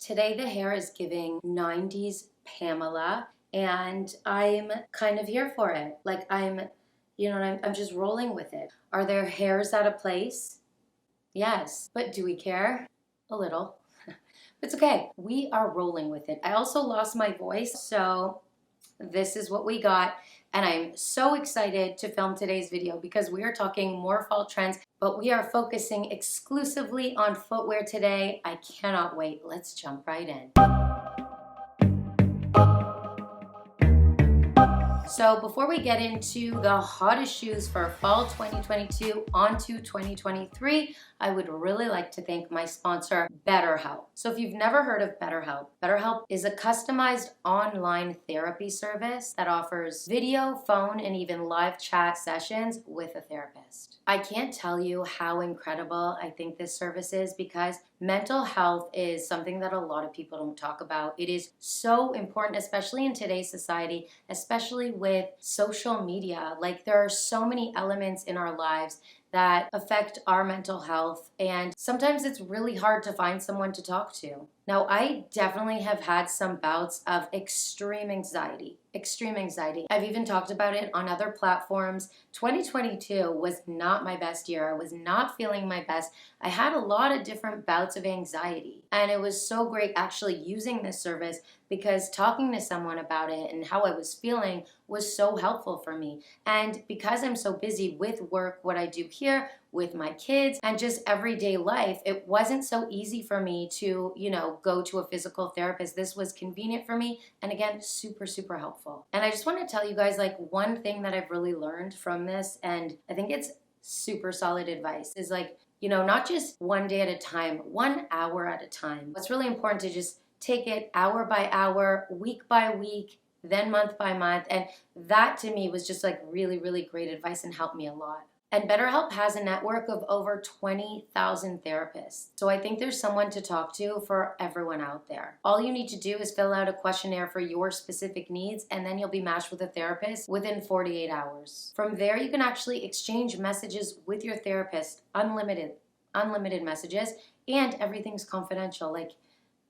Today the hair is giving 90s Pamela, and I'm kind of here for it. Like I'm just rolling with it. Are there hairs out of place? Yes, but do we care? A little. It's okay. We are rolling with it. I also lost my voice, so this is what we got. And I'm so excited to film today's video because we are talking more fall trends, but we are focusing exclusively on footwear today. I cannot wait. Let's jump right in. So before we get into the hottest shoes for fall 2022 onto 2023, I would really like to thank my sponsor, BetterHelp. So if you've never heard of BetterHelp, BetterHelp is a customized online therapy service that offers video, phone, and even live chat sessions with a therapist. I can't tell you how incredible I think this service is because mental health is something that a lot of people don't talk about. It is so important, especially in today's society, especially with social media. Like, there are so many elements in our lives that affect our mental health, and sometimes it's really hard to find someone to talk to. Now, I definitely have had some bouts of extreme anxiety. I've even talked about it on other platforms. 2022 was not my best year. I was not feeling my best. I had a lot of different bouts of anxiety, and it was so great actually using this service because talking to someone about it and how I was feeling was so helpful for me. And because I'm so busy with work, what I do here, with my kids, and just everyday life, it wasn't so easy for me to, go to a physical therapist. This was convenient for me, and again, super, super helpful. And I just want to tell you guys, like, one thing that I've really learned from this, and I think it's super solid advice, is like, not just one day at a time, 1 hour at a time. It's really important to just take it hour by hour, week by week, then month by month. And that to me was just like really, really great advice and helped me a lot. And BetterHelp has a network of over 20,000 therapists. So I think there's someone to talk to for everyone out there. All you need to do is fill out a questionnaire for your specific needs, and then you'll be matched with a therapist within 48 hours. From there, you can actually exchange messages with your therapist, unlimited messages, and everything's confidential. Like,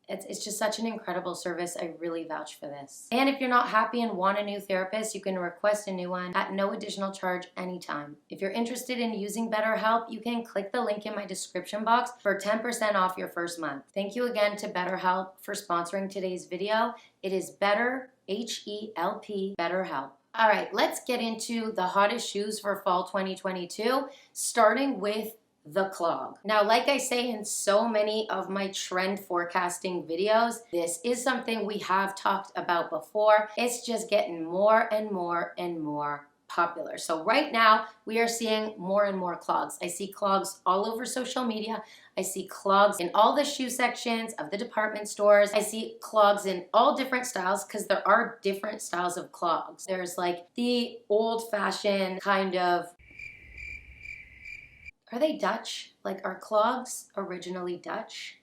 it's just such an incredible service. I really vouch for this. And if you're not happy and want a new therapist, you can request a new one at no additional charge anytime. If you're interested in using BetterHelp, you can click the link in my description box for 10% off your first month. Thank you again to BetterHelp for sponsoring today's video. It is Better, H-E-L-P, BetterHelp. All right, let's get into the hottest shoes for fall 2022, starting with the clog. Now, like I say in so many of my trend forecasting videos, this is something we have talked about before. It's just getting more and more and more popular. So right now we are seeing more and more clogs. I see clogs all over social media. I see clogs in all the shoe sections of the department stores. I see clogs in all different styles because there are different styles of clogs. There's like the old-fashioned kind of, are they Dutch? Like, are clogs originally Dutch?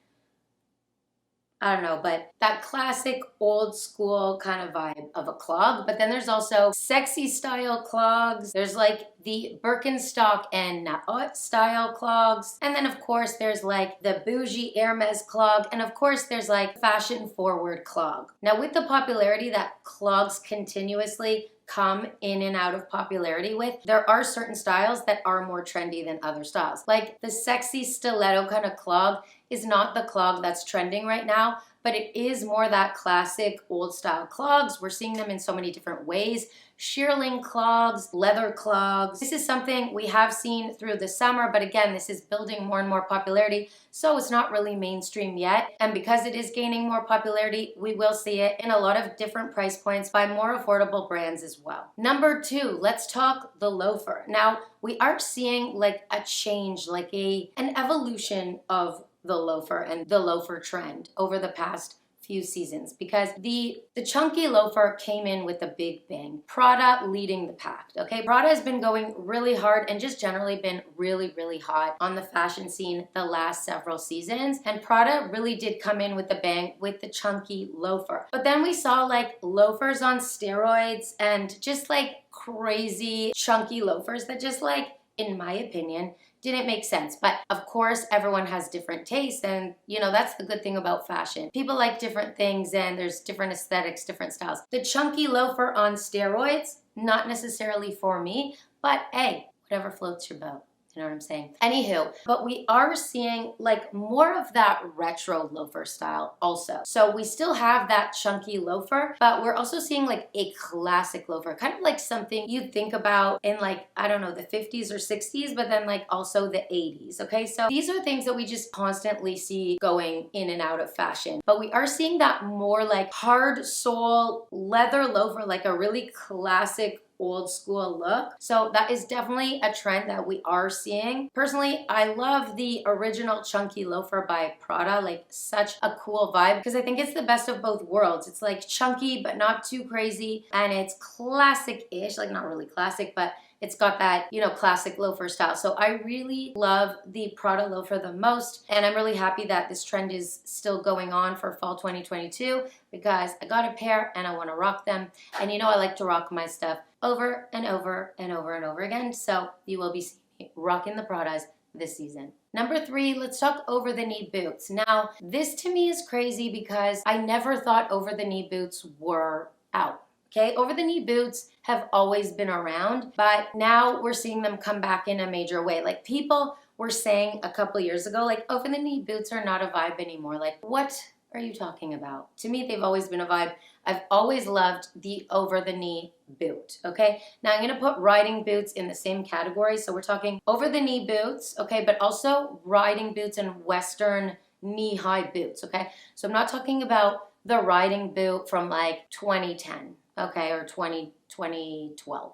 I don't know, but that classic old school kind of vibe of a clog. But then there's also sexy style clogs. There's like the Birkenstock and Naut style clogs. And then of course there's like the bougie Hermes clog. And of course there's like fashion forward clog. Now, with the popularity that clogs continuously come in and out of popularity with, there are certain styles that are more trendy than other styles. Like the sexy stiletto kind of clog is not the clog that's trending right now, but it is more that classic old style clogs. We're seeing them in so many different ways. Shearling clogs, leather clogs. This is something we have seen through the summer, but again, this is building more and more popularity, so it's not really mainstream yet. And because it is gaining more popularity, we will see it in a lot of different price points by more affordable brands as well. Number 2, let's talk the loafer. Now, we are seeing like a change, like an evolution of the loafer and the loafer trend over the past few seasons, because the chunky loafer came in with a big bang. Prada leading the pack, okay? Prada has been going really hard and just generally been really, really hot on the fashion scene the last several seasons, and Prada really did come in with a bang with the chunky loafer. But then we saw like loafers on steroids and just like crazy chunky loafers that just, like, in my opinion, didn't make sense. But of course, everyone has different tastes, and you know, that's the good thing about fashion. People like different things, and there's different aesthetics, different styles. The chunky loafer on steroids, not necessarily for me, but hey, whatever floats your boat. You know what I'm saying? Anywho, but we are seeing like more of that retro loafer style also. So we still have that chunky loafer, but we're also seeing like a classic loafer, kind of like something you'd think about in like, I don't know, the 50s or 60s, but then like also the 80s, okay? So these are things that we just constantly see going in and out of fashion. But we are seeing that more like hard sole leather loafer, like a really classic old school look. So that is definitely a trend that we are seeing. Personally, I love the original chunky loafer by Prada, like such a cool vibe, because I think it's the best of both worlds. It's like chunky but not too crazy, and it's classic-ish, like not really classic, but it's got that, you know, classic loafer style. So I really love the Prada loafer the most, and I'm really happy that this trend is still going on for fall 2022 because I got a pair and I want to rock them. And you know, I like to rock my stuff over and over and over and over again. So you will be seeing me rocking the Pradas this season. Number 3, let's talk over the knee boots. Now, this to me is crazy because I never thought over the knee boots were out. Okay, over the knee boots have always been around, but now we're seeing them come back in a major way. Like people were saying a couple years ago, like over the knee boots are not a vibe anymore. Like, what are you talking about? To me, they've always been a vibe. I've always loved the over the knee boot, okay? Now I'm gonna put riding boots in the same category. So we're talking over the knee boots, okay, but also riding boots and Western knee high boots, okay? So I'm not talking about the riding boot from like 2010. Okay, or 2012,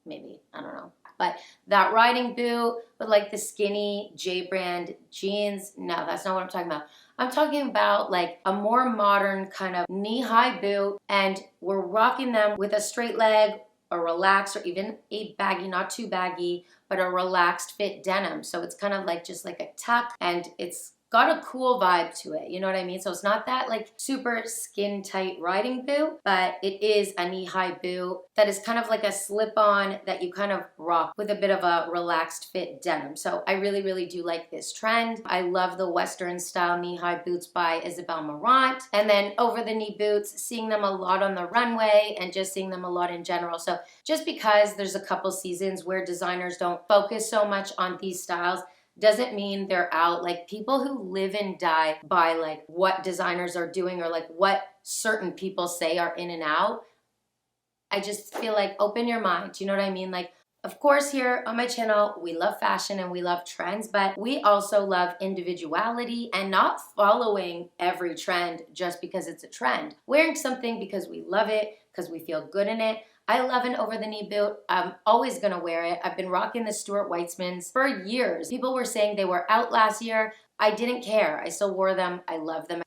maybe, I don't know. But that riding boot with like the skinny J brand jeans, no, that's not what I'm talking about. I'm talking about like a more modern kind of knee-high boot, and we're rocking them with a straight leg, a relaxed, or even a baggy, not too baggy, but a relaxed fit denim. So it's kind of like just like a tuck, and it's got a cool vibe to it, you know what I mean? So it's not that like super skin tight riding boot, but it is a knee-high boot that is kind of like a slip-on that you kind of rock with a bit of a relaxed fit denim. So I really, really do like this trend. I love the Western style knee-high boots by Isabel Marant. And then over the knee boots, seeing them a lot on the runway and just seeing them a lot in general. So just because there's a couple seasons where designers don't focus so much on these styles doesn't mean they're out. Like people who live and die by like what designers are doing or like what certain people say are in and out. I just feel like open your mind. You know what I mean? Like, of course, here on my channel, we love fashion and we love trends, but we also love individuality and not following every trend just because it's a trend. Wearing something because we love it, because we feel good in it. I love an over-the-knee boot. I'm always gonna wear it. I've been rocking the Stuart Weitzmans for years. People were saying they were out last year. I didn't care. I still wore them. I love them.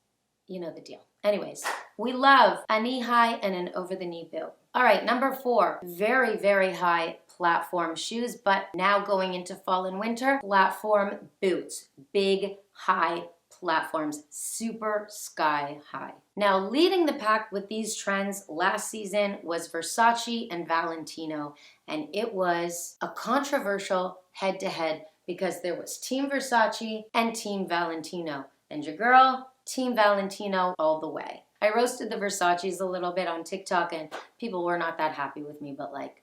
You know the deal. Anyways, we love a knee-high and an over-the-knee boot. All right, number 4, very, very high platform shoes, but now going into fall and winter, platform boots, big, high platforms, super sky high. Now, leading the pack with these trends last season was Versace and Valentino, and it was a controversial head-to-head because there was Team Versace and Team Valentino, and your girl, Team Valentino all the way. I roasted the Versaces a little bit on TikTok, and people were not that happy with me, but like,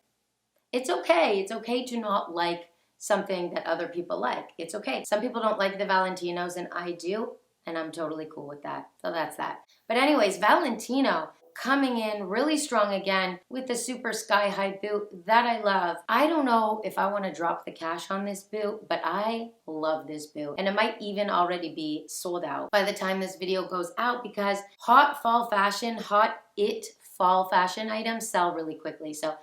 it's okay. It's okay to not like something that other people like. It's okay. Some people don't like the Valentinos and I do, and I'm totally cool with that. So that's that. But anyways, Valentino coming in really strong again with the super sky high boot that I love. I don't know if I want to drop the cash on this boot, but I love this boot. And it might even already be sold out by the time this video goes out because hot fall fashion, hot it fall fashion items sell really quickly. So,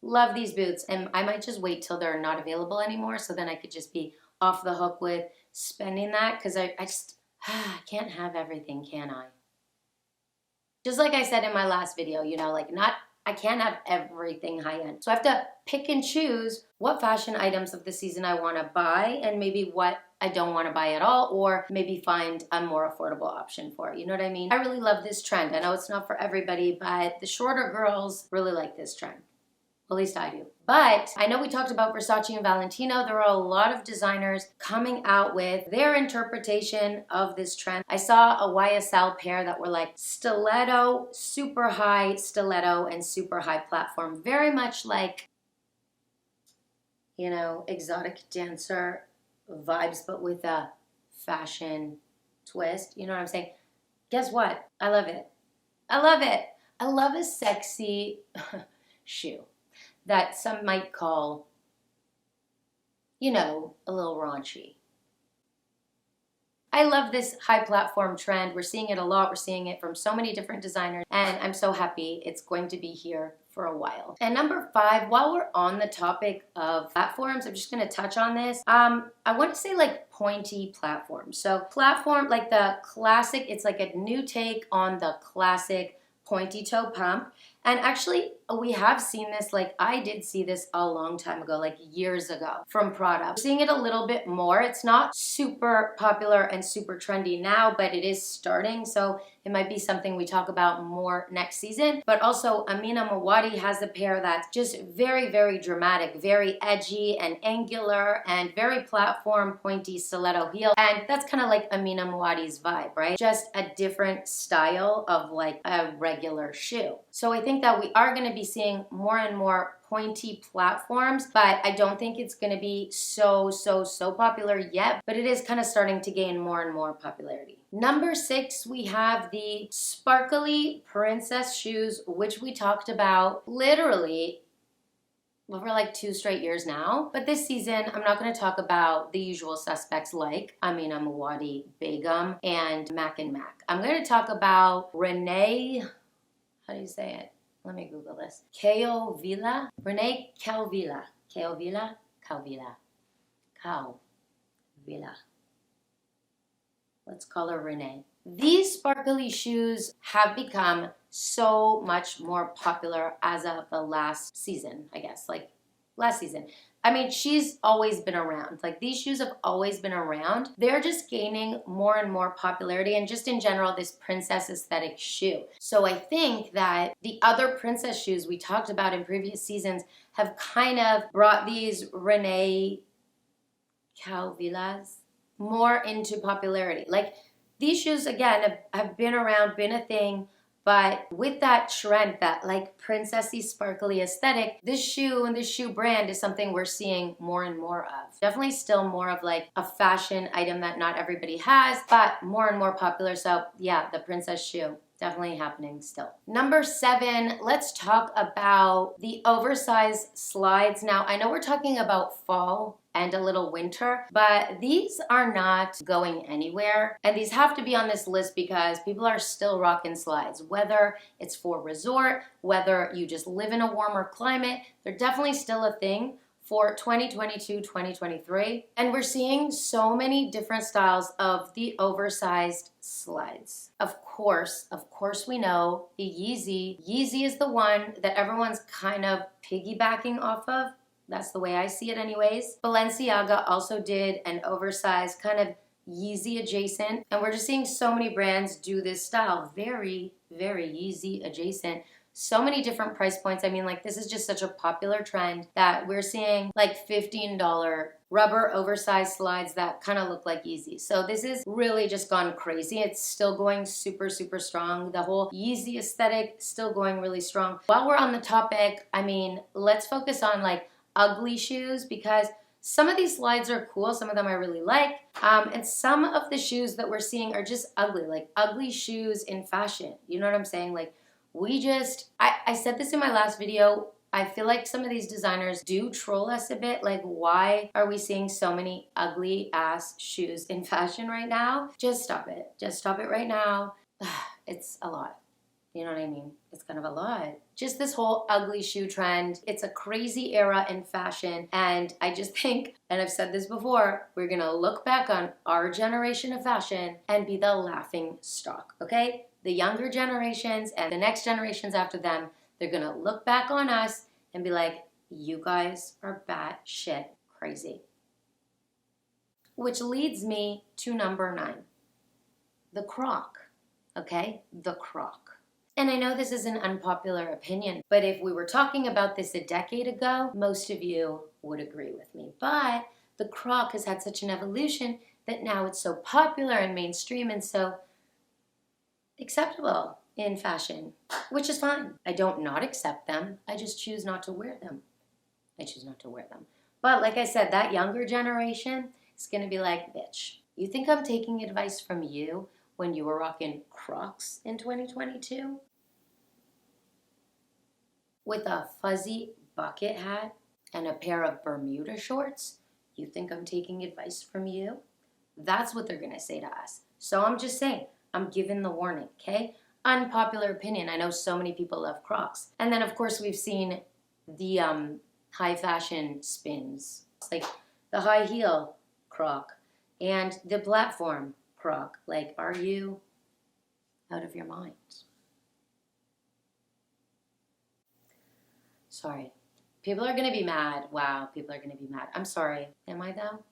love these boots, and I might just wait till they're not available anymore so then I could just be off the hook with spending that because I just can't have everything, can I? Just like I said in my last video, you know, like I can't have everything high end. So I have to pick and choose what fashion items of the season I want to buy and maybe what I don't want to buy at all, or maybe find a more affordable option for it. You know what I mean? I really love this trend. I know it's not for everybody, but the shorter girls really like this trend. At least I do. But I know we talked about Versace and Valentino. There are a lot of designers coming out with their interpretation of this trend. I saw a YSL pair that were like stiletto, super high stiletto, and super high platform. Very much like, you know, exotic dancer vibes, but with a fashion twist. You know what I'm saying? Guess what? I love it. I love it. I love a sexy shoe that some might call, you know, a little raunchy. I love this high platform trend. We're seeing it a lot. We're seeing it from so many different designers, and I'm so happy it's going to be here for a while. And number 5, while we're on the topic of platforms, I'm just gonna touch on this. I want to say like pointy platforms. So platform, like the classic, it's like a new take on the classic pointy toe pump. And actually, we have seen this, like I did see this a long time ago, like years ago from Prada. We're seeing it a little bit more. It's not super popular and super trendy now, but it is starting. So it might be something we talk about more next season. But also Amina Mawadi has a pair that's just very, very dramatic, very edgy and angular and very platform, pointy stiletto heel. And that's kind of like Amina Mawadi's vibe, right? Just a different style of like a regular shoe. So I think that we are going to be seeing more and more pointy platforms, but I don't think it's going to be so popular yet, but it is kind of starting to gain more and more popularity. Number 6, we have the sparkly princess shoes, which we talked about literally over like 2 straight years now. But this season, I'm not going to talk about the usual suspects like Amina Mawadi, Begum, and Mac and Mac. I'm going to talk about Renee, how do you say it? Let me Google this. Calvilla? Renee Calvilla. Calvilla? Calvilla. Calvilla. Let's call her Renee. These sparkly shoes have become so much more popular as of the last season, I guess. Like last season. I mean, she's always been around. Like these shoes have always been around. They're just gaining more and more popularity and just in general, this princess aesthetic shoe. So I think that the other princess shoes we talked about in previous seasons have kind of brought these Renee Calvillas more into popularity. Like these shoes, again, have been around, been a thing, but with that trend, that like princessy, sparkly aesthetic, this shoe and this shoe brand is something we're seeing more and more of. Definitely still more of like a fashion item that not everybody has, but more and more popular. So yeah, the princess shoe. Definitely happening still. Number 7, let's talk about the oversized slides. Now, I know we're talking about fall and a little winter, but these are not going anywhere. And these have to be on this list because people are still rocking slides, whether it's for resort, whether you just live in a warmer climate, they're definitely still a thing for 2022, 2023. And we're seeing so many different styles of the oversized slides. Of course we know the Yeezy. Yeezy is the one that everyone's kind of piggybacking off of. That's the way I see it anyways. Balenciaga also did an oversized kind of Yeezy adjacent. And we're just seeing so many brands do this style. Very, very Yeezy adjacent. So many different price points. I mean, like this is just such a popular trend that we're seeing like $15 rubber oversized slides that kind of look like Yeezy. So this is really just gone crazy. It's still going super strong. The whole Yeezy aesthetic still going really strong. While we're on the topic, I mean, let's focus on like ugly shoes because some of these slides are cool. Some of them I really like. And some of the shoes that we're seeing are just ugly, like ugly shoes in fashion. You know what I'm saying? Like I said this in my last video, I feel like some of these designers do troll us a bit. Like, why are we seeing so many ugly ass shoes in fashion right now? Just stop it. Just stop it right now. It's a lot. You know what I mean? It's kind of a lot. Just this whole ugly shoe trend. It's a crazy era in fashion. And I just think, and I've said this before, we're going to look back on our generation of fashion and be the laughing stock, okay? The younger generations and the next generations after them, they're going to look back on us and be like, you guys are batshit crazy. Which leads me to number 9, the Croc, okay? The Croc. And I know this is an unpopular opinion, but if we were talking about this a decade ago, most of you would agree with me. But the croc has had such an evolution that now it's so popular and mainstream and so acceptable in fashion, which is fine. I don't not accept them. I just choose not to wear them. I choose not to wear them. But like I said, that younger generation is going to be like, bitch, you think I'm taking advice from you when you were rocking Crocs in 2022? With a fuzzy bucket hat and a pair of Bermuda shorts? You think I'm taking advice from you? That's what they're going to say to us. So I'm just saying, I'm giving the warning, okay? Unpopular opinion. I know so many people love Crocs. And then, of course, we've seen the high fashion spins. It's like the high heel Croc and the platform Croc. Like, are you out of your mind? Sorry. People are going to be mad. Wow, people are going to be mad. I'm sorry. Am I though?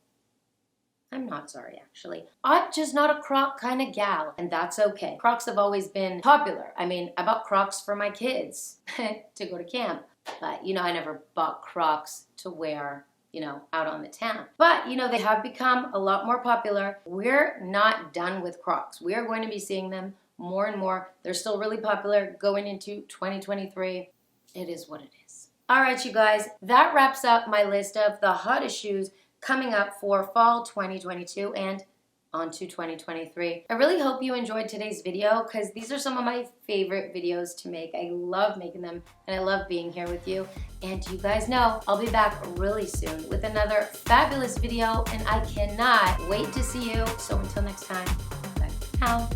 I'm not sorry, actually. I'm just not a Croc kind of gal, and that's okay. Crocs have always been popular. I mean, I bought Crocs for my kids to go to camp. But, you know, I never bought Crocs to wear, you know, out on the town. But, you know, they have become a lot more popular. We're not done with Crocs. We are going to be seeing them more and more. They're still really popular going into 2023. It is what it is. All right, you guys, that wraps up my list of the hottest shoes coming up for fall 2022 and onto 2023. I really hope you enjoyed today's video because these are some of my favorite videos to make. I love making them and I love being here with you. And you guys know I'll be back really soon with another fabulous video and I cannot wait to see you. So until next time, bye now.